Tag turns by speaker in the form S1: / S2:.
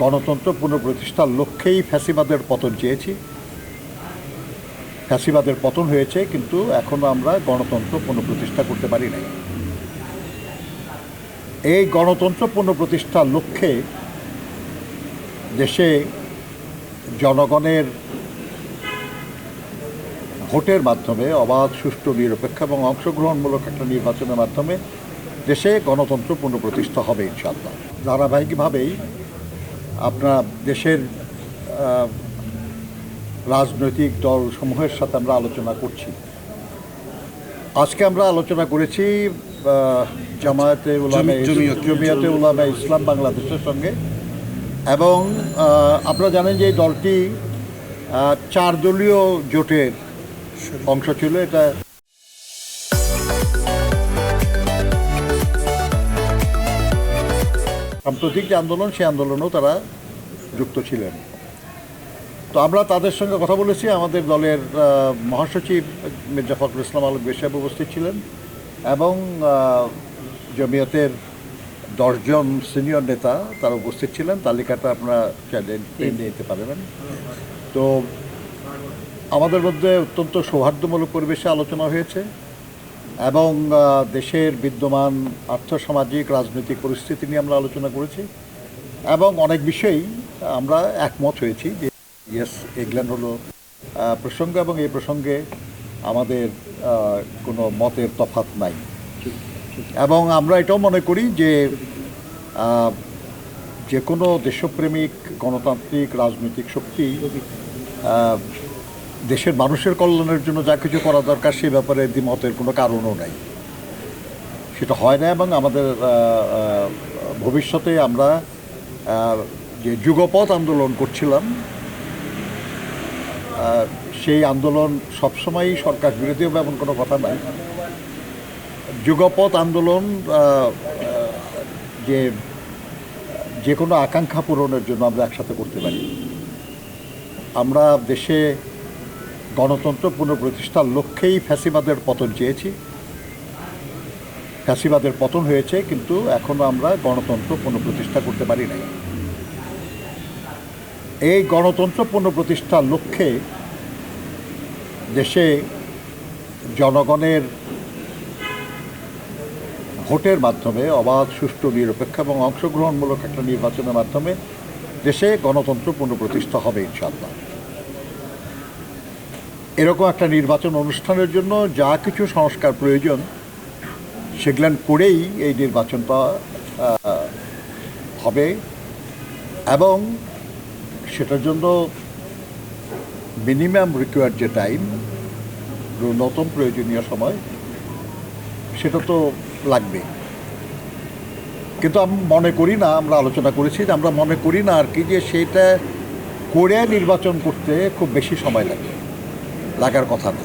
S1: গণতন্ত্র পুনঃপ্রতিষ্ঠার লক্ষ্যেই ফ্যাসিবাদের পতন চেয়েছি। ফ্যাসিবাদের পতন হয়েছে, কিন্তু এখনও আমরা গণতন্ত্র পুনঃপ্রতিষ্ঠা করতে পারি নাই। এই গণতন্ত্র পুনঃপ্রতিষ্ঠার লক্ষ্যে দেশে জনগণের ভোটের মাধ্যমে অবাধ, সুষ্ঠু, নিরপেক্ষ এবং অংশগ্রহণমূলক একটা নির্বাচনের মাধ্যমে দেশে গণতন্ত্র পুনঃপ্রতিষ্ঠা হবে ইনশাআল্লাহ। ধারাবাহিকভাবেই আপনার দেশের রাজনৈতিক দলসমূহের সাথে আমরা আলোচনা করছি। আজকে আমরা আলোচনা করেছি জমিয়তে উলামা ইসলাম বাংলাদেশের সঙ্গে, এবং আপনারা জানেন যে এই দলটি 4 দলীয় জোটের অংশ ছিল। এটা সাম্প্রতিক যে আন্দোলন, সেই আন্দোলনেও তারা যুক্ত ছিলেন। তো আমরা তাদের সঙ্গে কথা বলেছি। আমাদের দলের মহাসচিব মির্জা ফখরুল ইসলাম আলমগীর সাহেব উপস্থিত ছিলেন, এবং জমিয়তের 10 জন সিনিয়র নেতা তারা উপস্থিত ছিলেন। তালিকাটা আপনারা চাইলে নিতে পারবেন। তো আমাদের মধ্যে অত্যন্ত সৌহার্দ্যমূলক পরিবেশে আলোচনা হয়েছে, এবং দেশের বিদ্যমান আর্থসামাজিক রাজনৈতিক পরিস্থিতি নিয়ে আমরা আলোচনা করেছি, এবং অনেক বিষয়েই আমরা একমত হয়েছি যে ইয়েস, এগুলো হলো প্রসঙ্গ, এবং এই প্রসঙ্গে আমাদের কোনো মতের তফাৎ নাই। এবং আমরা এটাও মনে করি যে কোনো দেশপ্রেমিক গণতান্ত্রিক রাজনৈতিক শক্তি দেশের মানুষের কল্যাণের জন্য যা কিছু করা দরকার সে ব্যাপারে দ্বিমতের কোনো কারণও নাই। সেটা হয় না, এবং আমাদের ভবিষ্যতে আমরা যে যুগপৎ আন্দোলন করছিলাম, সেই আন্দোলন সবসময়ই সরকার বিরোধী হবে এমন কোনো কথা নাই। যুগপৎ আন্দোলন যে কোনো আকাঙ্ক্ষা পূরণের জন্য আমরা একসাথে করতে পারি। আমরা দেশে গণতন্ত্র পুনঃপ্রতিষ্ঠার লক্ষ্যেই ফ্যাসিবাদের পতন চেয়েছি। ফ্যাসিবাদের পতন হয়েছে, কিন্তু এখনও আমরা গণতন্ত্র পুনঃপ্রতিষ্ঠা করতে পারি নাই। এই গণতন্ত্র পুনঃপ্রতিষ্ঠার লক্ষ্যে দেশে জনগণের ভোটের মাধ্যমে অবাধ, সুষ্ঠু, নিরপেক্ষ এবং অংশগ্রহণমূলক একটা নির্বাচনের মাধ্যমে দেশে গণতন্ত্র পুনঃপ্রতিষ্ঠা হবে ইনশাআল্লাহ। এরকম একটা নির্বাচন অনুষ্ঠানের জন্য যা কিছু সংস্কার প্রয়োজন সেগুলো করেই এই নির্বাচনটা হবে, এবং সেটার জন্য মিনিমাম রিকোয়ার্ড যে টাইম, ন্যূনতম প্রয়োজনীয় সময়, সেটা তো লাগবে। কিন্তু আমি মনে করি না, আমরা আলোচনা করেছি যে আমরা মনে করি না আর কি যে সেটা করে নির্বাচন করতে খুব বেশি সময় লাগার কথা না।